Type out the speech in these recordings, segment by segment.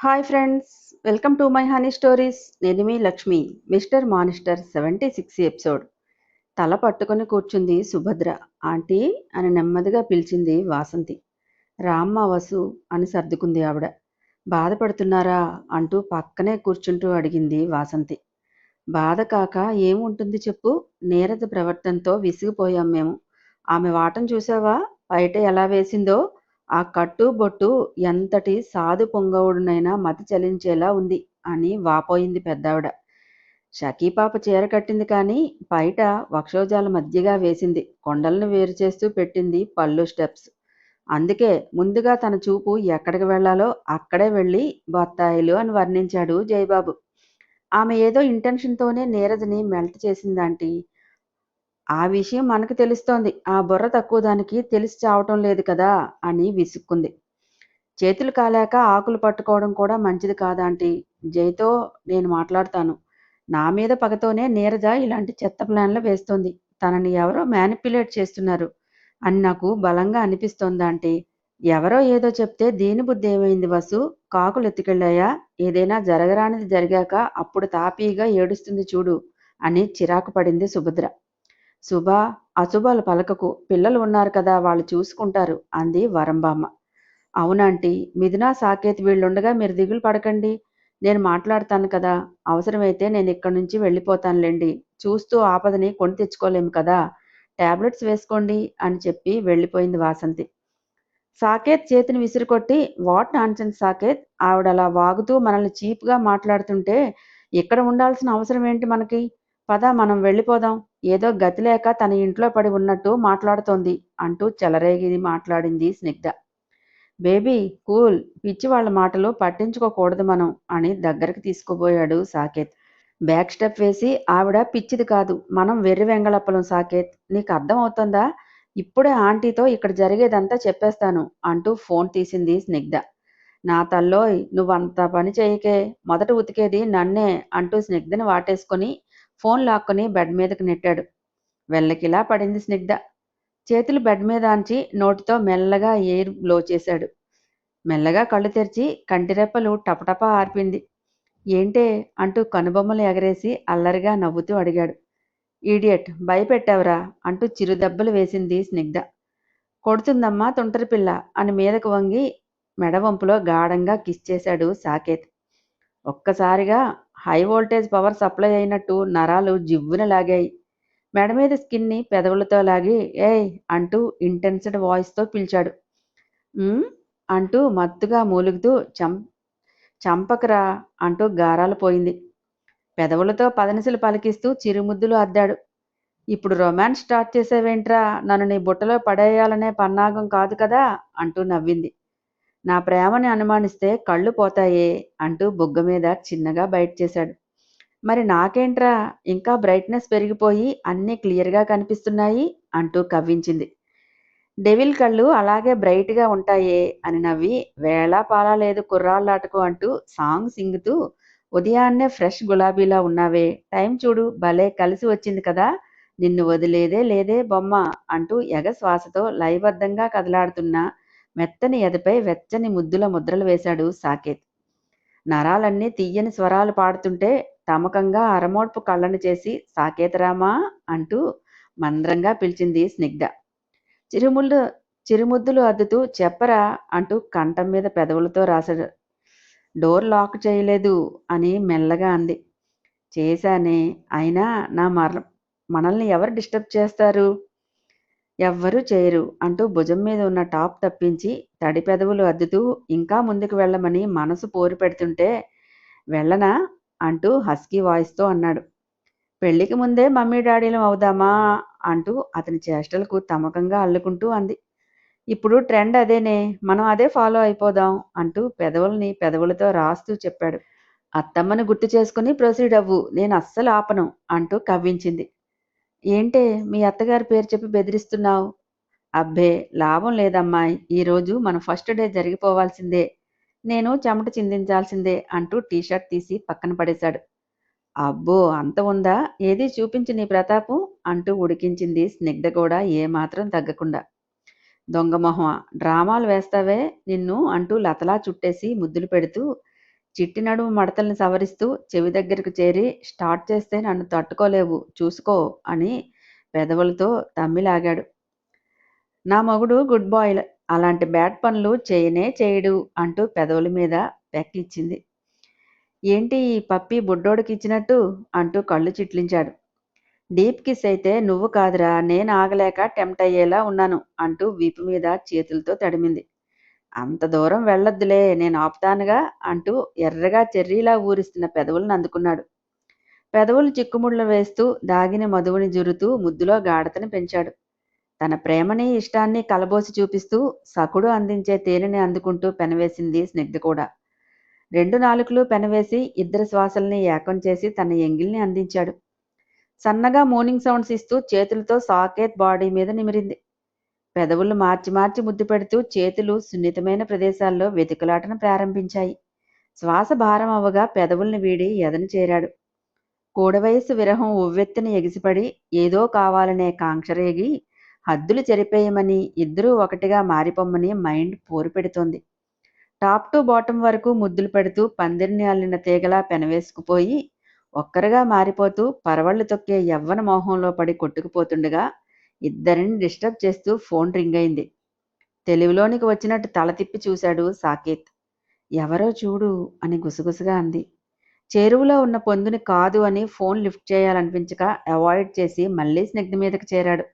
Hi friends, welcome to my honey stories. నేను మీ Lakshmi. Mister monster 76 episode. తల పట్టుకొని కూర్చుంది సుభద్ర. ఆంటీ అని నెమ్మదిగా పిలిచింది వాసంతి. రామ్మ వసు అని సర్దుకుంది ఆవిడ. బాధపడుతున్నారా అంటూ పక్కనే కూర్చుంటూ అడిగింది వాసంతి. బాధ కాక ఏముంటుంది చెప్పు. నీరద ప్రవర్తనతో విసిగిపోయాం మేము. ఆమె వాటం చూసావా, బయట ఎలా వేసిందో. ఆ కట్టు బొట్టు ఎంతటి సాధు పొంగవుడునైనా మతి చలించేలా ఉంది అని వాపోయింది పెద్దావిడ. షకీపాప చీర కట్టింది కానీ బయట వక్షోజాల మధ్యగా వేసింది. కొండలను వేరు చేస్తూ పెట్టింది పళ్ళు స్టెప్స్. అందుకే ముందుగా తన చూపు ఎక్కడికి వెళ్లాలో అక్కడే వెళ్ళి బత్తాయిలు అని వర్ణించాడు జయబాబు. ఆమె ఏదో ఇంటెన్షన్తోనే నీరజని మెల్ట్ చేసిందాంటీ. ఆ విషయం మనకు తెలుస్తోంది. ఆ బుర్ర తక్కువ దానికి తెలిసి చావటం లేదు కదా అని విసుక్కుంది. చేతులు కాలాక ఆకులు పట్టుకోవడం కూడా మంచిది కాదాంటీ. జైతో నేను మాట్లాడతాను. నా మీద పగతోనే నీరజ ఇలాంటి చెత్త ప్లాన్లు వేస్తోంది. తనని ఎవరో మ్యానిప్యులేట్ చేస్తున్నారు అని నాకు బలంగా అనిపిస్తోందాంటీ. ఎవరో ఏదో చెప్తే దీని బుద్ధి ఏమైంది వసు? కాకులు ఎత్తుకెళ్ళాయా? ఏదైనా జరగరానిది జరిగాక అప్పుడు తాపీగా ఏడుస్తుంది చూడు అని చిరాకు పడింది సుభద్ర. శుభా, అశుభాలు పలకకు. పిల్లలు ఉన్నారు కదా, వాళ్ళు చూసుకుంటారు అంది వరంబామ్మ. అవునాంటీ, మిథునా సాకేత్ వీళ్ళుండగా మీరు దిగులు పడకండి. నేను మాట్లాడతాను కదా. అవసరమైతే నేను ఇక్కడి నుంచి వెళ్ళిపోతానులేండి. చూస్తూ ఆపదని కొని తెచ్చుకోలేము కదా. టాబ్లెట్స్ వేసుకోండి అని చెప్పి వెళ్ళిపోయింది వాసంతి. సాకేత్ చేతిని విసిరికొట్టి, వాట్ నాన్సెన్స్ సాకేత్, ఆవిడలా వాగుతూ మనల్ని చీప్గా మాట్లాడుతుంటే ఇక్కడ ఉండాల్సిన అవసరం ఏంటి మనకి? పద, మనం వెళ్ళిపోదాం. ఏదో గతి లేక తన ఇంట్లో పడి ఉన్నట్టు మాట్లాడుతోంది అంటూ చెలరేగి మాట్లాడింది స్నిగ్ధ. బేబీ కూల్, పిచ్చి వాళ్ళ మాటలు పట్టించుకోకూడదు మనం అని దగ్గరకు తీసుకుపోయాడు సాకేత్. బ్యాక్ స్టెప్ వేసి, ఆవిడ పిచ్చిది కాదు, మనం వెర్రి వెంగళప్పలం సాకేత్. నీకు అర్థం అవుతుందా? ఇప్పుడే ఆంటీతో ఇక్కడ జరిగేదంతా చెప్పేస్తాను అంటూ ఫోన్ తీసింది స్నిగ్ధ. నా తల్లోయ్, నువ్వంత పని చేయకే, మొదట ఉతికేది నన్నే అంటూ స్నిగ్ధని వాటేసుకొని ఫోన్ లాక్కొని బెడ్ మీదకి నెట్టాడు. వెళ్ళకిలా పడింది స్నిగ్ధ. చేతులు బెడ్ మీద ఆంచి నోటితో మెల్లగా ఎయిర్ బ్లో చేశాడు. మెల్లగా కళ్ళు తెరిచి కంటిరెప్పలు టపటపా ఆర్పింది. ఏంటే అంటూ కనుబొమ్మలు ఎగరేసి అల్లరిగా నవ్వుతూ అడిగాడు. ఈడియట్, భయపెట్టావురా అంటూ చిరుదెబ్బలు వేసింది స్నిగ్ధ. కొడుతుందమ్మా తుంటరి పిల్ల అని మీదకు వంగి మెడవంపులో గాఢంగా కిస్ చేశాడు సాకేత్. ఒక్కసారిగా హై వోల్టేజ్ పవర్ సప్లై అయినట్టు నరాలు జివ్వున లాగాయి. మెడ మీద స్కిన్ని పెదవులతో లాగి ఏయ్ అంటూ ఇంటెన్స్డ్ వాయిస్తో పిలిచాడు. అంటూ మత్తుగా మూలుగుతూ చంపకరా అంటూ గారాలు పోయింది. పెదవులతో పదనిసలు పలికిస్తూ చిరుముద్దులు అద్దాడు. ఇప్పుడు రొమాన్స్ స్టార్ట్ చేసావేంట్రా? నన్ను నీ బుట్టలో పడేయాలనే పన్నాగం కాదు కదా అంటూ నవ్వింది. నా ప్రేమని అనుమానిస్తే కళ్ళు పోతాయే అంటూ బుగ్గ మీద చిన్నగా బయట చేశాడు. మరి నాకేంట్రా, ఇంకా బ్రైట్నెస్ పెరిగిపోయి అన్నీ క్లియర్గా కనిపిస్తున్నాయి అంటూ కవ్వించింది. డెవిల్ కళ్ళు అలాగే బ్రైట్గా ఉంటాయే అని నవ్వి, వేళా పాలా లేదు కుర్రాళ్ళాటకు అంటూ సాంగ్ సింగుతూ, ఉదయాన్నే ఫ్రెష్ గులాబీలా ఉన్నావే, టైం చూడు భలే కలిసి వచ్చింది కదా, నిన్ను వదిలేదే లేదే బొమ్మ అంటూ ఎగశ్వాసతో లయబద్ధంగా కదలాడుతున్న మెత్తని ఎదపై వెచ్చని ముద్దుల ముద్రలు వేశాడు సాకేత్. నరాలన్నీ తీయని స్వరాలు పాడుతుంటే తమకంగా అరమోడ్పు కళ్ళను చేసి సాకేతరామా అంటూ మంద్రంగా పిలిచింది స్నిగ్ధ. చిరుముద్దులు అద్దుతూ చెప్పరా అంటూ కంఠం మీద పెదవులతో రాశాడు. డోర్ లాక్ చేయలేదు అని మెల్లగా అంది. చేశానే, అయినా నా మనల్ని ఎవరు డిస్టర్బ్ చేస్తారు? ఎవ్వరూ చేయరు అంటూ భుజం మీద ఉన్న టాప్ తప్పించి తడి పెదవులు అద్దుతూ ఇంకా ముందుకు వెళ్ళమని మనసు పోరు పెడుతుంటే వెళ్ళనా అంటూ హస్కీ వాయిస్తో అన్నాడు. పెళ్లికి ముందే మమ్మీ డాడీలం అవుదామా అంటూ అతని చేష్టలకు తమకంగా అల్లుకుంటూ అంది. ఇప్పుడు ట్రెండ్ అదేనే, మనం అదే ఫాలో అయిపోదాం అంటూ పెదవుల్ని పెదవులతో రాస్తూ చెప్పాడు. అత్తమ్మని గుర్తు చేసుకుని ప్రొసీడ్ అవ్వు, నేను అస్సలు ఆపను అంటూ కవ్వించింది. ఏంటే మీ అత్తగారి పేరు చెప్పి బెదిరిస్తున్నావు? అబ్బే లాభం లేదమ్మాయి, ఈరోజు మన ఫస్ట్ డే జరిగిపోవాల్సిందే, నేను చెమట చిందించాల్సిందే అంటూ టీషర్ట్ తీసి పక్కన పడేశాడు. అబ్బో అంత ఉందా, ఏది చూపించి నీ ప్రతాపం అంటూ ఉడికించింది స్నిగ్ధ కూడా ఏమాత్రం తగ్గకుండా. దొంగమొహమా, డ్రామాలు వేస్తావే నిన్ను అంటూ లతలా చుట్టేసి ముద్దులు పెడుతూ చిట్టి నడుము మడతల్ని సవరిస్తూ చెవి దగ్గరకు చేరి, స్టార్ట్ చేస్తే నన్ను తట్టుకోలేవు చూసుకో అని పెదవులతో తమ్మిలాగాడు. నా మొగుడు గుడ్ బాయ్, అలాంటి బ్యాడ్ పనులు చేయనే చేయడు అంటూ పెదవుల మీద పెక్కిచ్చింది. ఏంటి ఈ పప్పి బుడ్డోడికి ఇచ్చినట్టు అంటూ కళ్ళు చిట్లించాడు. డీప్ కిస్ అయితే నువ్వు కాదురా, నేను ఆగలేక టెంప్ట్ అయ్యేలా ఉన్నాను అంటూ వీపు మీద చేతులతో తడిమింది. అంత దూరం వెళ్ళొద్దులే, నేను ఆపుతానుగా అంటూ ఎర్రగా చెర్రీలా ఊరిస్తున్న పెదవులను అందుకున్నాడు. పెదవులు చిక్కుముళ్ళు వేస్తూ దాగిన మధువుని జురుతూ ముద్దులో గాఢతని పెంచాడు. తన ప్రేమని ఇష్టాన్ని కలబోసి చూపిస్తూ సకుడు అందించే తేనెని అందుకుంటూ పెనవేసింది స్నిగ్ధ కూడా. 2 నాలుకలు పెనవేసి ఇద్దరి శ్వాసల్ని ఏకం చేసి తన ఎంగిల్ని అందించాడు. సన్నగా మోర్నింగ్ సౌండ్స్ ఇస్తూ చేతులతో సాకేత్ బాడీ మీద నిమిరింది. పెదవులు మార్చి మార్చి ముద్దు పెడుతూ చేతులు సున్నితమైన ప్రదేశాల్లో వెతుకులాటను ప్రారంభించాయి. శ్వాస భారం అవ్వగా పెదవుల్ని వీడి ఎదను చేరాడు. కూడవయసు విరహం ఉవ్వెత్తున ఎగిసిపడి ఏదో కావాలనే కాంక్షరేగి హద్దులు చెరిపేయమని, ఇద్దరూ ఒకటిగా మారిపోమ్మని మైండ్ పోరు పెడుతోంది. టాప్ టు బాటం వరకు ముద్దులు పెడుతూ పందిరిని అల్లిన తీగలా పెనవేసుకుపోయి ఒక్కరుగా మారిపోతూ పరవళ్లు తొక్కే యవ్వన మోహంలో పడి కొట్టుకుపోతుండగా ఇద్దరిని డిస్టర్బ్ చేస్తూ ఫోన్ రింగ్ అయింది. తెలివిలోనికి వచ్చినట్టు తల తిప్పి చూశాడు సాకేత్. ఎవరో చూడు అని గుసగుసగా అంది. చేరువలో ఉన్న పొందుని కాదు అని ఫోన్ లిఫ్ట్ చేయాలనిపించక అవాయిడ్ చేసి మళ్ళీ స్నిగ్ధ మీదకి చేరాడు.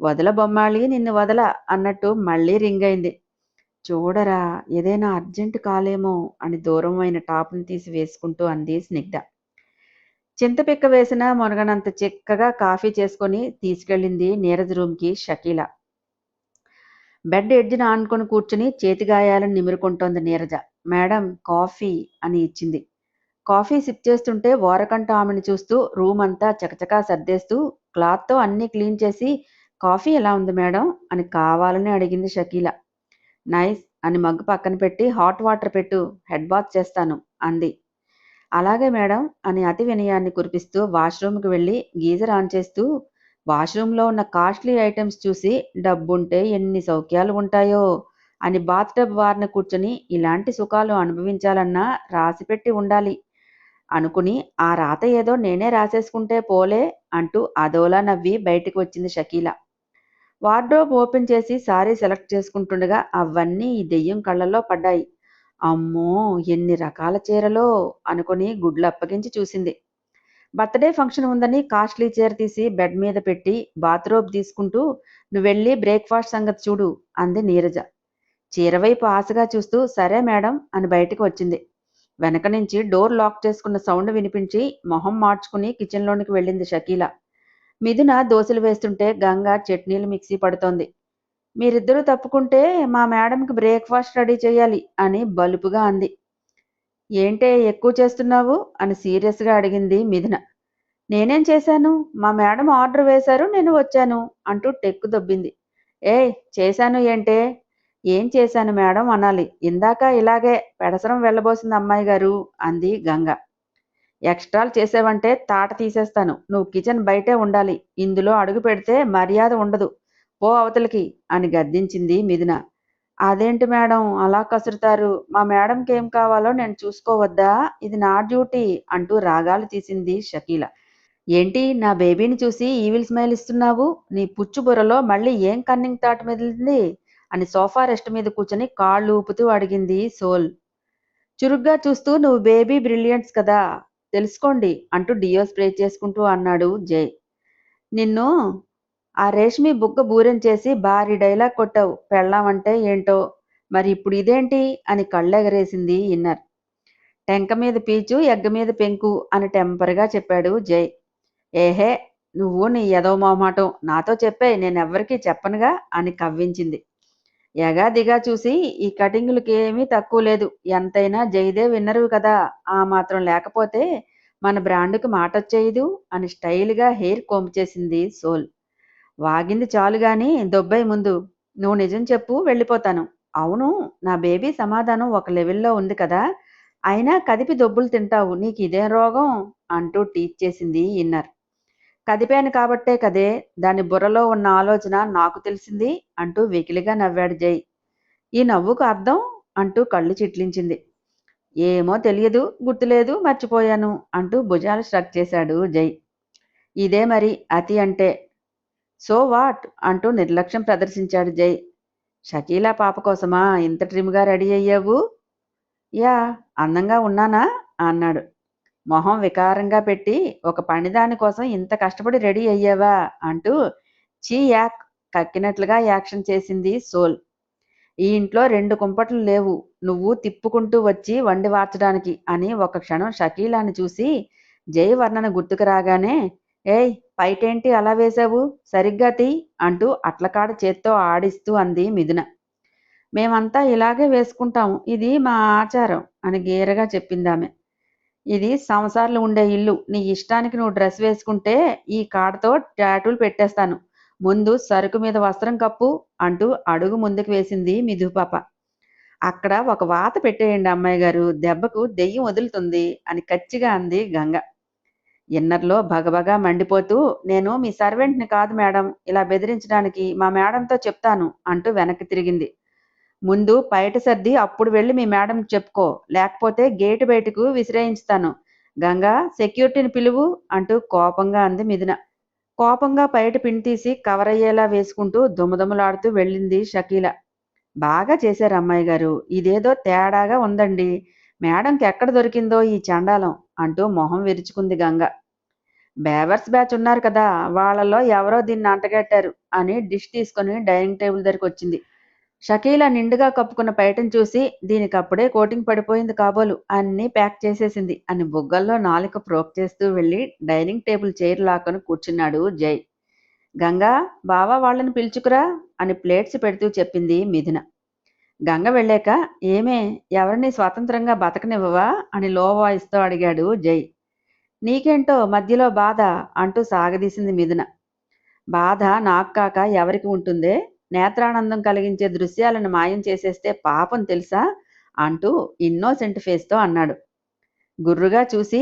వదల బొమ్మాళి, నిన్ను వదల అన్నట్టు మళ్ళీ రింగ్ అయింది. చూడరా, ఏదైనా అర్జెంటు కాలేమో అని దూరమైన టాప్ని తీసి వేసుకుంటూ అంది స్నిగ్ధ. చింతపిక్క వేసిన మొనగనంత చిక్కగా కాఫీ చేసుకొని తీసుకెళ్ళింది నీరజ్ రూమ్కి షకీల. బెడ్ ఎడ్జిన ఆనుకొని కూర్చుని చేతిగాయాలను నిమురుకుంటోంది నీరజ. మేడం కాఫీ అని ఇచ్చింది. కాఫీ సిప్ చేస్తుంటే ఓరకంట ఆమెను చూస్తూ రూమ్ అంతా చకచకా సర్దేస్తూ క్లాత్తో అన్నీ క్లీన్ చేసి కాఫీ ఎలా ఉంది మేడం అని కావాలని అడిగింది షకీల. నైస్ అని మగ్గు పక్కన పెట్టి హాట్ వాటర్ పెట్టు, హెడ్ బాత్ చేస్తాను అంది. అలాగే మేడం అని అతి వినయాన్ని కురిపిస్తూ వాష్రూమ్కి వెళ్ళి గీజర్ ఆన్ చేస్తూ వాష్రూమ్లో ఉన్న కాస్ట్లీ ఐటమ్స్ చూసి డబ్బుంటే ఎన్ని సౌఖ్యాలు ఉంటాయో అని బాత్ టబ్ వారిని కూర్చొని ఇలాంటి సుఖాలు అనుభవించాలన్నా రాసిపెట్టి ఉండాలి అనుకుని ఆ రాత ఏదో నేనే రాసేసుకుంటే పోలే అంటూ అదోలా నవ్వి బయటికి వచ్చింది షకీల. వార్డ్రోబ్ ఓపెన్ చేసి సారీ సెలెక్ట్ చేసుకుంటుండగా అవన్నీ ఈ దెయ్యం కళ్ళల్లో పడ్డాయి. అమ్మో ఎన్ని రకాల చీరలో అనుకుని గుడ్లు అప్పగించి చూసింది. బర్త్డే ఫంక్షన్ ఉందని కాస్ట్లీ చీర తీసి బెడ్ మీద పెట్టి బాత్రోబ్ తీసుకుంటూ నువ్వెళ్ళి బ్రేక్ఫాస్ట్ సంగతి చూడు అంది నీరజ. చీర వైపు ఆశగా చూస్తూ సరే మేడం అని బయటకు వచ్చింది. వెనక నుంచి డోర్ లాక్ చేసుకున్న సౌండ్ వినిపించి మొహం మార్చుకుని కిచెన్లోనికి వెళ్ళింది షకీల. మిథున దోశలు వేస్తుంటే గంగ చట్నీలు మిక్సీ పడుతోంది. మీరిద్దరూ తప్పుకుంటే మా మేడంకి బ్రేక్ఫాస్ట్ రెడీ చేయాలి అని బలుపుగా అంది. ఏంటే ఎక్కువ చేస్తున్నావు అని సీరియస్గా అడిగింది మిథున. నేనేం చేశాను, మా మేడం ఆర్డర్ వేశారు, నేను వచ్చాను అంటూ టెక్కు దొబ్బింది. చేశాను ఏంటే, ఏం చేశాను మేడం అనాలి, ఇందాక ఇలాగే పెడసరం వెళ్ళబోసింది అమ్మాయి గారు అంది గంగ. ఎక్స్ట్రాలు చేసావంటే తాట తీసేస్తాను, నువ్వు కిచెన్ బయటే ఉండాలి, ఇందులో అడుగు పెడితే మర్యాద ఉండదు, పో అవతలికి అని గద్దించింది మిథున. అదేంటి మేడం అలా కసురుతారు, మా మేడంకి ఏం కావాలో నేను చూసుకోవద్దా, ఇది నా డ్యూటీ అంటూ రాగాలు తీసింది షకీల. ఏంటి నా బేబీని చూసి ఈవిల్ స్మైల్ ఇస్తున్నావు, నీ పుచ్చు బుర్రలో మళ్ళీ ఏం కన్నింగ్ థాట్ మెదిలింది అని సోఫా రెస్ట్ మీద కూర్చొని కాళ్ళు ఊపుతూ అడిగింది సోల్. చురుగ్గా చూస్తూ నువ్వు బేబీ బ్రిలియంట్స్ కదా, తెలుసుకోండి అంటూ డియో స్ప్రే చేసుకుంటూ అన్నాడు జై. నిన్ను ఆ రేష్మి బుగ్గ బూరెం చేసి భారీ డైలాగ్ కొట్టావు, పెళ్ళామంటే ఏంటో, మరి ఇప్పుడు ఇదేంటి అని కళ్ళెగరేసింది ఇన్నర్. టెంక మీద పీచు ఎగ్గ మీద పెంకు అని టెంపర్గా చెప్పాడు జై. ఏహే నువ్వు నీ ఎదవ మొహమాటం నాతో చెప్పే, నేనెవ్వరికీ చెప్పనుగా అని కవ్వించింది. ఎగా దిగా చూసి ఈ కటింగులకి ఏమీ తక్కువ లేదు, ఎంతైనా జయదేవ్ విన్నరు కదా, ఆ మాత్రం లేకపోతే మన బ్రాండ్కి మాటొచ్చేయదు అని స్టైల్గా హెయిర్ కోంబ్ చేసింది సోల్. వాగింది చాలు గాని దొబ్బై ముందు, నువ్వు నిజం చెప్పు వెళ్ళిపోతాను. అవును నా బేబీ సమాధానం ఒక లెవెల్లో ఉంది కదా, అయినా కదిపి దొబ్బులు తింటావు, నీకు ఇదేం రోగం అంటూ టీచ్ చేసింది ఇన్నర్. కదిపాను కాబట్టే కదే దాని బుర్రలో ఉన్న ఆలోచన నాకు తెలిసింది అంటూ వెకిలిగా నవ్వాడు జై. ఈ నవ్వుకు అర్థం అంటూ కళ్ళు చిట్లించింది. ఏమో తెలియదు, గుర్తులేదు, మర్చిపోయాను అంటూ భుజాలు స్ట్రక్ చేశాడు జై. ఇదే మరి అతి అంటే. సో వాట్ అంటూ నిర్లక్ష్యం ప్రదర్శించాడు జై. షకీలా పాప కోసమా ఇంత ట్రిమ్గా రెడీ అయ్యావు? యా, అందంగా ఉన్నానా అన్నాడు మొహం వికారంగా పెట్టి. ఒక పనిదాని కోసం ఇంత కష్టపడి రెడీ అయ్యావా అంటూ చీ యాక్ కక్కినట్లుగా యాక్షన్ చేసింది సోల్. ఈ ఇంట్లో 2 కుంపట్లు లేవు, నువ్వు తిప్పుకుంటూ వచ్చి వండి వార్చడానికి అని ఒక క్షణం షకీలాని చూసి జై వర్ణన గుర్తుకు రాగానే, ఏయ్ పైటేంటి అలా వేశావు, సరిగ్గా తీ అంటూ అట్లకాడ చేత్తో ఆడిస్తూ అంది మిథున. మేమంతా ఇలాగే వేసుకుంటాము, ఇది మా ఆచారం అని గీరగా చెప్పిందామె. ఇది సంసార్లు ఉండే ఇల్లు, నీ ఇష్టానికి నువ్వు డ్రెస్ వేసుకుంటే ఈ కాడతో టాటూలు పెట్టేస్తాను, ముందు సరుకు మీద వస్త్రం కప్పు అంటూ అడుగు ముందుకు వేసింది మిధుపాప. అక్కడ ఒక వాత పెట్టేయండి అమ్మాయి గారు, దెబ్బకు దెయ్యం వదులుతుంది అని కచ్చిగా అంది గంగ. ఇన్నర్లో భగభగా మండిపోతూ, నేను మీ సర్వెంట్ని కాదు మేడం, ఇలా బెదిరించడానికి మా మేడంతో చెప్తాను అంటూ వెనక్కి తిరిగింది. ముందు బయట సర్ది అప్పుడు వెళ్ళి మీ మేడంకి చెప్పుకో, లేకపోతే గేటు బయటకు విసిరేయించుతాను. గంగా, సెక్యూరిటీని పిలువు అంటూ కోపంగా అంది మిథున. కోపంగా బయట పిన్ తీసి కవర్ అయ్యేలా వేసుకుంటూ దుమదుమలాడుతూ వెళ్ళింది షకీల. బాగా చేశారు అమ్మాయి గారు, ఇదేదో తేడాగా ఉందండి, మేడంకి ఎక్కడ దొరికిందో ఈ చండాలం అంటూ మొహం విరుచుకుంది గంగ. బేవర్స్ బ్యాచ్ ఉన్నారు కదా, వాళ్ళలో ఎవరో దీన్ని అంటగట్టారు అని డిష్ తీసుకొని డైనింగ్ టేబుల్ దగ్గరికి వచ్చింది. షకీల నిండుగా కప్పుకున్న పైటను చూసి, దీనికప్పుడే కోటింగ్ పడిపోయింది కాబోలు, అన్నీ ప్యాక్ చేసేసింది అని బుగ్గల్లో నాలుక ప్రోక్ చేస్తూ వెళ్ళి డైనింగ్ టేబుల్ చైర్ లాక్కొని కూర్చున్నాడు జై. గంగా, బావా వాళ్ళని పిలుచుకురా అని ప్లేట్స్ పెడుతూ చెప్పింది మిథున. గంగ వెళ్ళాక, ఏమే ఎవరిని స్వతంత్రంగా బతకనివ్వవా అని లో వాయిస్తో అడిగాడు జై. నీకేంటో మధ్యలో బాధ అంటూ సాగదీసింది మిథున. బాధ నాకు కాక ఎవరికి ఉంటుందే, నేత్రానందం కలిగించే దృశ్యాలను మాయం చేసేస్తే పాపం తెలుసా అంటూ ఇన్నోసెంట్ ఫేస్తో అన్నాడు. గుర్రుగా చూసి,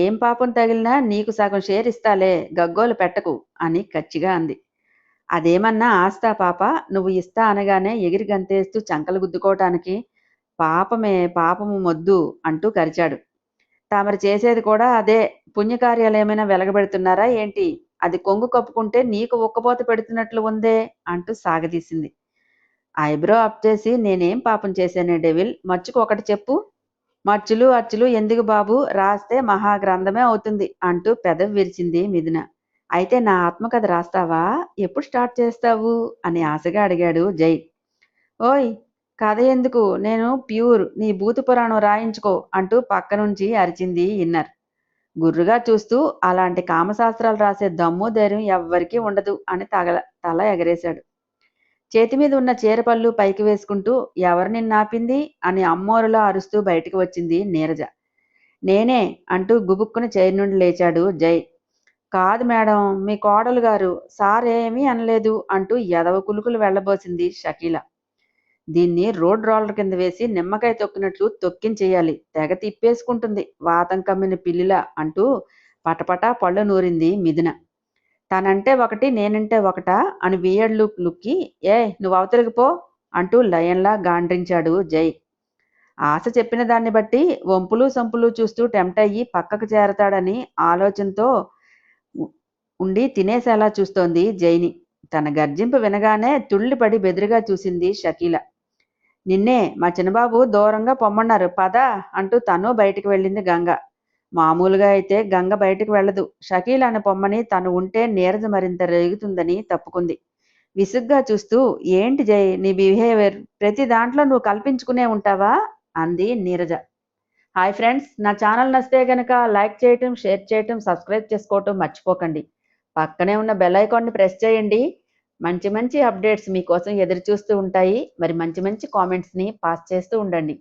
ఏం పాపం తగిలినా నీకు సగం షేర్ ఇస్తాలే, గగ్గోలు పెట్టకు అని కచ్చిగా అంది. అదేమన్నా ఆస్తా పాప, నువ్వు ఇస్తా అనగానే ఎగిరి గంతేస్తూ చంకలు గుద్దుకోవటానికి? పాపమే, పాపము మొద్దు అంటూ కరిచాడు. తామరు చేసేది కూడా అదే, పుణ్యకార్యాలు ఏమైనా వెలగబెడుతున్నారా ఏంటి? అది కొంగు కప్పుకుంటే నీకు ఉక్కపోత పెడుతున్నట్లు ఉందే అంటూ సాగదీసింది. ఐబ్రో అప్ చేసి, నేనేం పాపం చేశానే డెవిల్, మచ్చుకు ఒకటి చెప్పు. మచ్చులు అచ్చులు ఎందుకు బాబు, రాస్తే మహాగ్రంథమే అవుతుంది అంటూ పెదవి విరిచింది మిథున. అయితే నా ఆత్మకథ రాస్తావా, ఎప్పుడు స్టార్ట్ చేస్తావు అని ఆశగా అడిగాడు జై. ఓయ్, కథ ఎందుకు, నేను ప్యూర్, నీ భూత పురాణం రాయించుకో అంటూ పక్క నుంచి అరిచింది ఇన్నర్. గుర్రుగా చూస్తూ, అలాంటి కామశాస్త్రాలు రాసే దమ్ము ధైర్యం ఎవ్వరికీ ఉండదు అని తల ఎగరేశాడు. చేతి మీద ఉన్న చీరపళ్ళు పైకి వేసుకుంటూ, ఎవరు నిన్నాపింది అని అమ్మోరులా అరుస్తూ బయటికి వచ్చింది నీరజ. నేనే అంటూ గుబుక్కున చైర్ నుండి లేచాడు జై. కాదు మేడం, మీ కోడలు గారు, సార్ ఏమీ అనలేదు అంటూ ఎదవ కులుకులు వెళ్ళబోసింది షకీల. దీన్ని రోడ్ రోలర్ కింద వేసి నిమ్మకాయ తొక్కినట్లు తొక్కించేయాలి, తెగ తిప్పేసుకుంటుంది వాతం కమ్మిన పిల్లిలా అంటూ పటపటా పళ్ళు నూరింది మిథున. తనంటే ఒకటి, నేనంటే ఒకటా అని బియర్డ్ లుక్కి, ఏ నువ్వు అవతలికి పో అంటూ లయన్లా గాండ్రించాడు జై. ఆశ చెప్పిన దాన్ని బట్టి వంపులు సంపులు చూస్తూ టెంప్ట్ అయ్యి పక్కకు చేరతాడని ఆలోచనతో ఉండి తినేసేలా చూస్తోంది జైని. తన గర్జింపు వినగానే తుళ్ళిపడి బెదిరిగా చూసింది షకీల. నిన్నే మా చిన్నబాబు దూరంగా పొమ్మన్నారు పదా అంటూ తను బయటికి వెళ్ళింది గంగ. మామూలుగా అయితే గంగ బయటికి వెళ్ళదు, షకీల అనే పొమ్మని తను ఉంటే నీరజ మరింత రేగుతుందని తప్పుకుంది. విసుగ్గా చూస్తూ, ఏంటి జై నీ బిహేవియర్, ప్రతి దాంట్లో నువ్వు కల్పించుకునే ఉంటావా అంది నీరజ. హాయ్ ఫ్రెండ్స్, నా ఛానల్ నచ్చితే కనుక లైక్ చేయటం, షేర్ చేయటం, సబ్స్క్రైబ్ చేసుకోవటం మర్చిపోకండి. పక్కనే ఉన్న బెల్ ఐకాన్ని ప్రెస్ చేయండి. మంచి మంచి అప్డేట్స్ మీకోసం ఎదురు చూస్తూ ఉంటాయి. మరి మంచి మంచి కామెంట్స్ని పాస్ చేస్తూ ఉండండి.